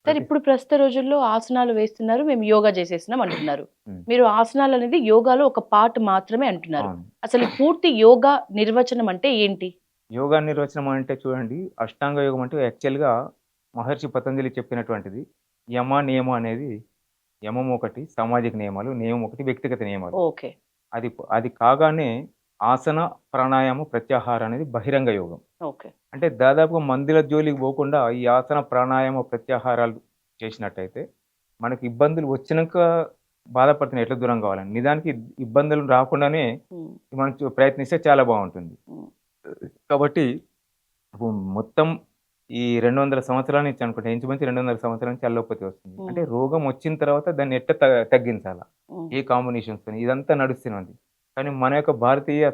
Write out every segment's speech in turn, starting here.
Sir ప్రతి ఇప్పుడు ప్రస్తుత రోజుల్లో ఆసనాలు వేస్తున్నారు. మేము యోగా చేసేస్తున్నాం అంటున్నారు. హ్మ్. మీరు ఆసనాలనేది యోగాలో ఒక పార్ట్ మాత్రమే అంటున్నారు. అవును. అసలు ఈ పూర్తి యోగా నిర్వచనం అంటే ఏంటి? యోగా నిర్వచనం అంటే చూడండి, అష్టాంగ యోగం అంటే యాక్చువల్‌గా మహర్షి పతంజలి చెప్పినటువంటిది. యమ, నియమ అనేది యమం ఒకటి సామాజిక నియమాలు, నియమం ఒకటి వ్యక్తిగత నియమాలు. ఓకే. అది కాగానే ఆసన, ప్రాణాయామ, ప్రత్యాహార అనేది బహిరంగ యోగం. ఓకే. అంటే దాదాపుగా మందుల జోలికి పోకుండా ఈ ఆసన, ప్రాణాయామ, ప్రత్యాహారాలు చేసినట్టయితే మనకి ఇబ్బందులు వచ్చినంక బాధపడుతున్న ఎట్లా దూరం కావాలని. నిజానికి ఇబ్బందులు రాకుండానే హ్మ్. మనం ప్రయత్నిస్తే చాలా బావుంటుంది. హ్మ్. కాబట్టి ఇప్పుడు మొత్తం ఈ 200 సంవత్సరాల నుంచి అనుకుంటా. ఇంచుమించు 200 సంవత్సరాల నుంచి అల్లోపతి వస్తుంది. అంటే హ్మ్. రోగం వచ్చిన తర్వాత దాన్ని ఎట్ట తగ్గించాలా? హ్మ్. ఏ కాంబినేషన్స్‌తోని ఇదంతా నడుస్తూనే ఉంది. కానీ మన యొక్క భారతీయ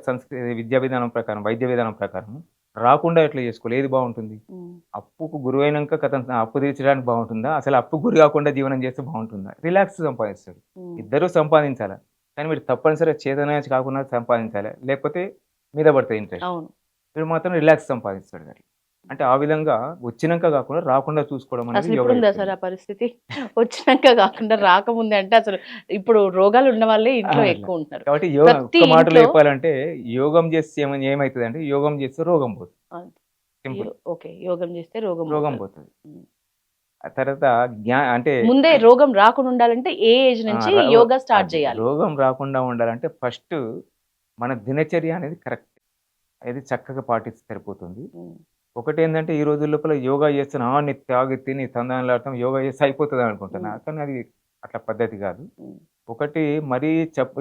విద్యా విధానం ప్రకారం, వైద్య విధానం ప్రకారం రాకుండా ఎట్లా చేసుకోవాలి? ఏది బావుంటుంది? హ్మ్. అప్పుకు గురైనంక కథం అప్పు తీర్చడానికి బావుంటుందా? అసలు అప్పుకు గురి కాకుండా జీవనం చేస్తే బావుంటుందా? రిలాక్స్ సంపాదిస్తాడు. హ్మ్. ఇద్దరూ సంపాదించాలా. కానీ మీరు తప్పనిసరిగా చేతనైన కాకుండా సంపాదించాలి. లేకపోతే మీద పడతది ఇంట్రెస్ట్. అవును. వీడు మాత్రం రిలాక్స్ సంపాదిస్తాడు అట్లా. అంటే ఆ విధంగా వచ్చినంక గాకుండా రాకుండా చూసుకోవడం అనేది యోగా అసలిప్పుడుందా సార్ చెప్తుంది. ఆ పరిస్థితి? వచ్చినంక గాకుండా రాకముందే అంటే అసలు ఇప్పుడు రోగాలున్న వాళ్ళే ఆ! ఇంట్లో అట్లా. ఎక్కువుంటారు. కాబట్టి ప్రతి ఒక్క మాటలో ఇంట్లో చెప్పాలంటే యోగం చేస్తే ఏమైతదంటే యోగం చేస్తే రోగం పోతుంది. ఆహ్, సింపుల్. ఓకే. యోగం చేస్తే రోగం రోగం పోతది. పోతది. హ్మ్. ఆ తర్వాత అంటే ముందే రోగం రాకుండా ఉండాలంటే ఏ ఏజ్ ఆ! నుంచి ర యోగా స్టార్ట్ అది జేయాలి? రోగం రాకుండా ఉండాలంటే ఫస్ట్ మన దినచర్య అనేది కరెక్ట్. అది చక్కగా పాటిస్తే సరిపోతుంది. హ్మ్. ఒకటేందంటే ఈ రోజుల లోపల యోగా చేస్తున్నా నీ తాగి తిని తందనాలాడతాం యోగా చేస్తే అయిపోతదనుకుంటున్నా. హ్మ్. కానీ అది అట్లా పద్ధతి కాదు. హ్మ్. ఒకటి మరీ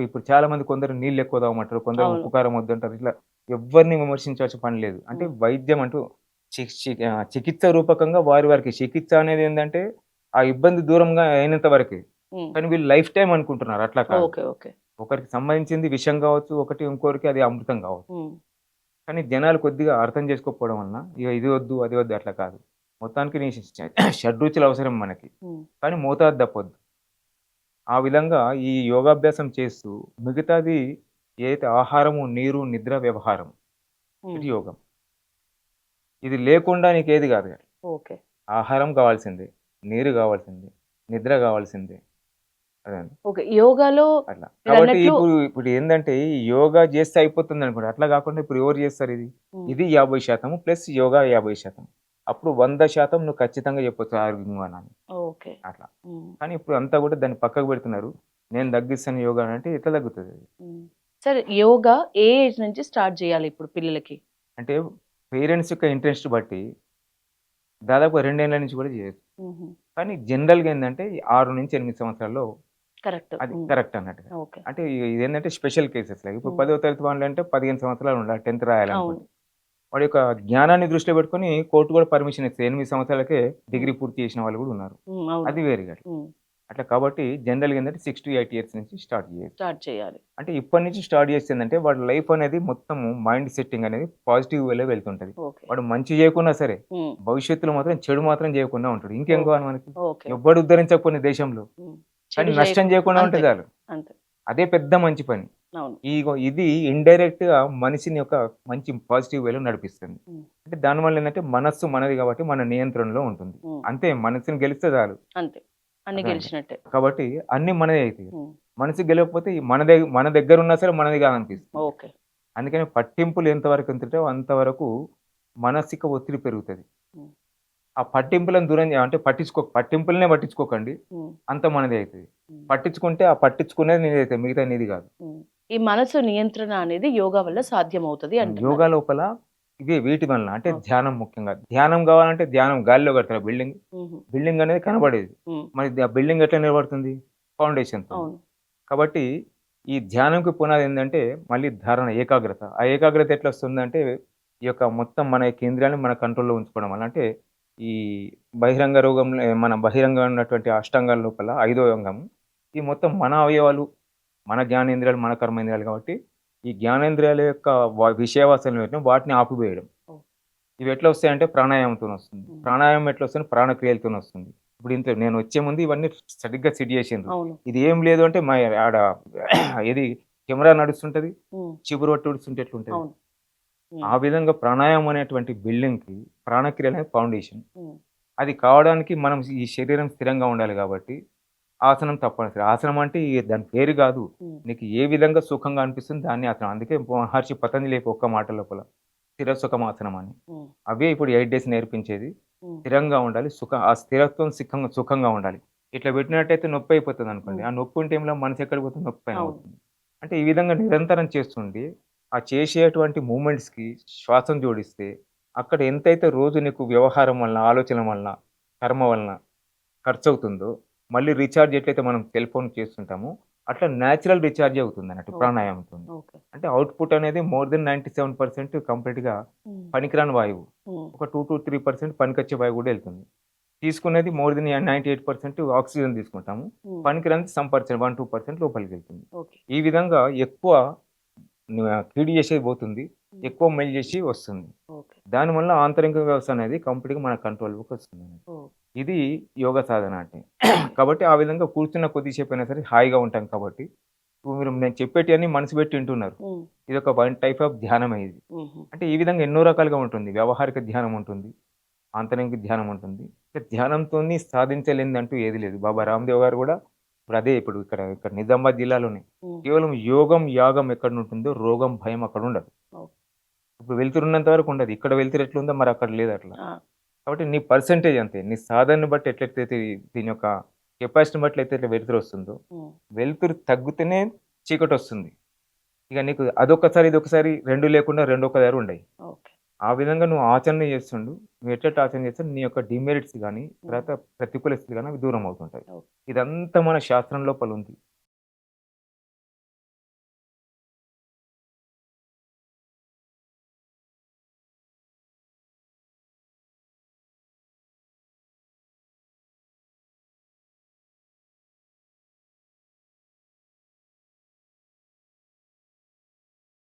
ఇప్పుడు చాలామంది కొందరు నీళ్ళెక్కువ తాగమంటారు. కొందరు అవును. ఉప్పు, కారం వద్దంటారు. ఇట్లా ఎవ్వరిని విమర్శించాల్సిన పని లేదు. అంటే హ్మ్. వైద్యం అంటూ చికిత్స రూపకంగా వారికి చికిత్స అనేదేందంటే, ఆ ఇబ్బంది దూరంగా అయినంత వరకే. హ్మ్. కానీ వీళ్ళు లైఫ్ టైమ్ అనుకుంటున్నారు. అట్లా కాదు. ఓకే. ఓకే. ఒకరికి సంబంధించింది విషం గావచ్చు. ఒకటి ఇంకోరికి అది అమృతం గావచ్చు. హ్మ్. కానీ జనాలు కొద్దిగా అర్థం చేసుకోకపోవడం వలన ఇగ ఇది వద్దు, అది వద్దు అట్లా కాదు. మొత్తానికి నీ షడ్రుచులు అవసరం మనకి. హ్మ్. కానీ మోతాదు తప్పొద్దు. ఆ విధంగా ఈ యోగాభ్యాసం చేస్తూ మిగతాది ఏదైతే ఆహారము, నీరు, నిద్ర, వ్యవహారం హ్మ్. ఇది యోగం. ఇది లేకుండా నీకేది గాదు. ఓకే. ఆహారం కావాల్సిందే, నీరు గావాల్సిందే, నిద్ర గావాల్సిందే. అదండి. ఓకే. యోగాలో అట్లా. కాబట్టి మీరన్నట్లు ఇప్పుడు ఏందంటే ఈ యోగా జేస్తే అయిపోతుందనుకోండి. అట్లా గాకుండా ఇప్పుడు ఎవరు జేస్తారిది? హ్మ్. ఇది 50% ప్లస్ యోగా 50%. అప్పుడు 100% నువ్వు ఖచ్చితంగా చెప్పొచ్చు ఆరోగ్యంగా అని. ఓకే. అట్లా. హ్మ్. కానీ ఇప్పుడు అంతా గూడా దాన్ని పక్కకు పెడుతున్నారు. నేను తగ్గిస్తాను యోగా అంటే ఎట్లా తగ్గుతదది? హ్మ్. సరే యోగా ఏ ఏజ్ నుంచి స్టార్ట్ జేయాలి ఇప్పుడు పిల్లలకి? అంటే పేరెంట్స్ యొక్క ఇంట్రెస్ట్ బట్టి దాదాపు 2 ఏళ్ల నుంచి కూడా జేయొచ్చు. హుహు. కానీ జనరల్‌గా ఏందంటే 6-8 సంవత్సరాల్లో కరెక్ట్. అది హ్మ్. కరెక్ట్ అన్నట్టుగా. ఓకే. అంటే ఇదేంటంటే స్పెషల్ కేసెస్‌లా. ఇప్పుడు హ్మ్. 10వ తరగతి వాళ్ళంటే 15 సంవత్సరాలు ఉండాలి 10థ్ అవును. రాయాలనుకుంటే. వాడి యొక్క జ్ఞానాన్ని దృష్టిలో పెట్టుకొని కోర్ట్ కూడా పర్మిషన్ ఇస్తది. 8 సంవత్సరాలకే హ్మ్. డిగ్రీ పూర్తి చేసిన వాళ్ళు కూడా ఉన్నారు. హ్మ్. అవును. అది వేరుగా. హ్మ్. అట్లా కాబట్టి జనరల్‌గా ఏందంటే 6-8 ఇయర్స్ నుంచి స్టార్ట్ చేయొచ్చు. స్టార్ట్ చేయాలి. అంటే ఇప్పటి నుంచి స్టార్ట్ చేస్తే ఏందంటే వాడి లైఫ్ అనేది మొత్తము మైండ్ సెట్టింగ్ అనేది పాజిటివ్ వేలో వెళ్తుంటది. ఓకే. వాడు మంచి చేయకున్నా సరే, హ్మ్. భవిష్యత్తులో మాత్రం చెడు మాత్రం చేయకుండా ఉంటాడు. ఇంకేం ఓకే. కావాలి మనకి? ఓకే. ఎవ్వడు ఉద్ధరించకపోయిన దేశంలో. హ్మ్. కానీ చెడు నష్టం జేయకుండా చేయకుండా ఉంటే అంతే. చాలు. అంతే. అదే పెద్ద మంచి పని. అవును. ఇది ఇండైరెక్ట్‌గా మనిషిని ఒక మంచి పాజిటివ్ వేలో నడిపిస్తుంది. హ్మ్. అంటే దానివల్ల ఏందంటే మనస్సు మనది కాబట్టి మన నియంత్రణలో ఉంటుంది. హ్మ్. అంతే మనసుని గెలిస్తే చాలు. అంతే. అన్నీ అర్థమైందా? గెలిచినట్టే. కాబట్టి అన్నీ మనదే అయితాయి. హ్మ్. మనసు గెలవకపోతే మన దగ్గరున్నా సరే మనది కాదనిపిస్తుంది. ఓకే. అందుకని పట్టింపులు ఎంతవరకు ఉంటుంటో అంతవరకు మానసిక ఒత్తిడి పెరుగుతది. హ్మ్. ఆ పట్టింపులను దూరం అంటే పట్టింపులనే పట్టించుకోకండి. హ్మ్. అంతా మనదే అయితది. హ్మ్. పట్టించుకుంటే ఆ పట్టించుకునేది నీదైతది. మిగతాది నీది కాదు. హ్మ్. ఈ మనసు నియంత్రణ అనేది యోగా వల్ల సాధ్యమవుతది అంటున్నారు. యోగా లోపల వీటి వలన అంటే ఓకే. ధ్యానం ముఖ్యంగా. ధ్యానం గావాలంటే ధ్యానం గాలిలో కడతారా బిల్డింగ్? హుహు. బిల్డింగ్ అనేది కనబడేది. హ్మ్. మరి ఆ బిల్డింగ్ ఎట్లా నిలబడుతుంది? ఫౌండేషన్‌తోని. అవును. కాబట్టి ఈ ధ్యానంకి పునాది ఏందంటే మళ్ళీ ధారణ, ఏకాగ్రత. ఆ ఏకాగ్రత ఎట్లా వస్తుందంటే ఈ యొక్క మొత్తం మన యొక్క ఇంద్రియాలను మన కంట్రోల్‌లో ఉంచుకోవడం వల్ల. అంటే ఈ మన బహిరంగ ఉన్నటువంటి అష్టాంగాల లోపల ఐదో అంగం. ఈ మొత్తం మన అవయవాలు, మన జ్ఞానేంద్రియాలు, మన కర్మేంద్రియాలు కాబట్టి ఈ జ్ఞానేంద్రియాల యొక్క విషయ వాసనలు వాటిని ఆపివేయడం. ఓహ్! ఇవెట్లా వస్తాయంటే ప్రాణాయామంతోనొస్తుంది. హ్మ్. ప్రాణాయామం ఎట్లా వస్తుంది? ప్రాణక్రియలతోనొస్తుంది. ఇప్పుడు ఇంత నేనొచ్చే ముందు ఇవన్నీ సరిగ్గా సెట్ జేషిండ్రు. అవును. ఇది ఏం లేదు అంటే ఆడ ఏది కెమెరా నడుస్తుంటది. హ్మ్. చిపురు పట్టి ఊడుస్తుంటే ఎట్లుంటది? అవును. హ్మ్. ఆ విధంగా ప్రాణాయామం అనేటువంటి బిల్డింగ్‌కి ప్రాణక్రియలనే ఫౌండేషన్. హ్మ్. అది కావడానికి మనం ఈ శరీరం స్థిరంగా ఉండాలి కాబట్టి ఆసనం తప్పనిసరి. ఆసనం అంటే దాని పేరు గాదు. హ్మ్. నీకు ఏ విధంగా సుఖంగా అనిపిస్తుంది దాన్ని ఆసనం. అందుకే మహర్షి పతంజలి ఒక్క మాట లోపల స్థిర సుఖమాసనం అని. హ్మ్. అవే ఇప్పుడు 8 డేస్ నేర్పించేది. హ్మ్. స్థిరంగా ఉండాలి. ఆ స్థిరత్వం సుఖంగా ఉండాలి. ఇట్లా పెట్టినట్టయితే నొప్పయిపోతదనుకోండి. హ్మ్. ఆ నొప్పి ఉంటే ఏంలా మనసు ఎక్కడికి పోతుంది? నొప్పి పైన అవును. పోతుంది. అంటే ఈ విధంగా నిరంతరం చేస్తుండి, ఆ చేసేటువంటి మూవ్‌మెంట్స్‌కి శ్వాసను జోడిస్తే, అక్కడ ఎంతైతే రోజు నీకు వ్యవహారం వలన, ఆలోచన వలన, కర్మ వలన ఖర్చవుతుందో, మళ్ళీ రీచార్జ్ ఎట్లయితే మనం సెల్ ఫోన్‌కి చేస్తుంటామో, అట్లా నేచురల్ రీచార్జే అవుతుందన్నట్టు ఓకే. ప్రాణాయామంతోని. ఓకే. అంటే అవుట్‌పుట్ అనేది మోర్ దెన్ 97% కంప్లీట్‌గా హ్మ్. పనికిరాని వాయువు. హ్మ్. ఒక 2-3% పనికొచ్చే వాయువు గూడా ఎళ్తుంది. తీసుకునేది మోర్ దెన్ 98% ఆక్సిజన్ తీసుకుంటాము. హ్మ్. పనికిరానిది సమ్ పర్సెంట్ 1-2% లోపలికెళ్తుంది. ఓకే. ఈ విధంగా ఎక్కువ కీడు చేసేది పోతుంది. హ్మ్. ఎక్కువ మేలు చేసి వస్తుంది. ఓకే. దానివల్ల ఆంతరింగ వ్యవస్థ అనేది కంప్లీట్‌గా మన కంట్రోల్‌లోకి వస్తుందండి. ఓహ్! ఇది యోగ సాధన అంటే. కాబట్టి ఆ విధంగా కూర్చున్న కొద్దిసేపైనా సరే హాయిగా ఉంటాం కాబట్టి, ఇప్పుడు మీరు నేను చెప్పేటియన్నీ మనసు పెట్టి వింటున్నారు. హ్మ్. ఇదొక వన్ టైప్ ఆఫ్ ధ్యానమే ఇది. హుహు. అంటే ఈ విధంగా ఎన్నో రకాలుగా ఉంటుంది. వ్యావహారిక ధ్యానం ఉంటుంది. ఆంతరిక ధ్యానం ఉంటుంది. ధ్యానంతోని సాధించలేనిదంటూ ఏది లేదు. బాబా రామ్‌దేవ్ గారు గూడా ఇప్పుడు ఇక్కడ నిజామాబాద్ జిల్లాలోనే హ్మ్. కేవలం యోగం, యాగం ఎక్కడుంటుందో రోగం, భయం అక్కడుండదు. ఓకే. ఇప్పుడు వెలుతురున్నంత వరకు ఉండదు. ఇక్కడ వెలుతురు ఎట్లుందో మరి అక్కడ లేదట్లా. ఆ! కాబట్టి నీ పర్సెంటేజ్ అంతే. నీ సాధనని బట్టి ఎట్లెట్లయితే దీని యొక్క కెపాసిటీని బట్టి ఎట్లయితే వెలుతురొస్తుందో, హ్మ్. వెలుతురు తగ్గితేనే చీకటొస్తుంది. ఇక నీకు అదొక్కసారి, ఇదొకసారి 2 లేకుండా రెండొకసారి ఉండయి. ఓకే. ఆ విధంగా నువ్వు ఆచరణ చేస్తుండు. నువ్వు ఎట్లెట్లా ఆచరణ చేస్తే నీ యొక్క డిమెరిట్స్ గాని, హ్మ్. తర్వాత ప్రతికూల స్థితి గాని అవి దూరం అవుతుంటాయి. ఓకే. ఇదంతా మన శాస్త్రం లోపల ఉంది.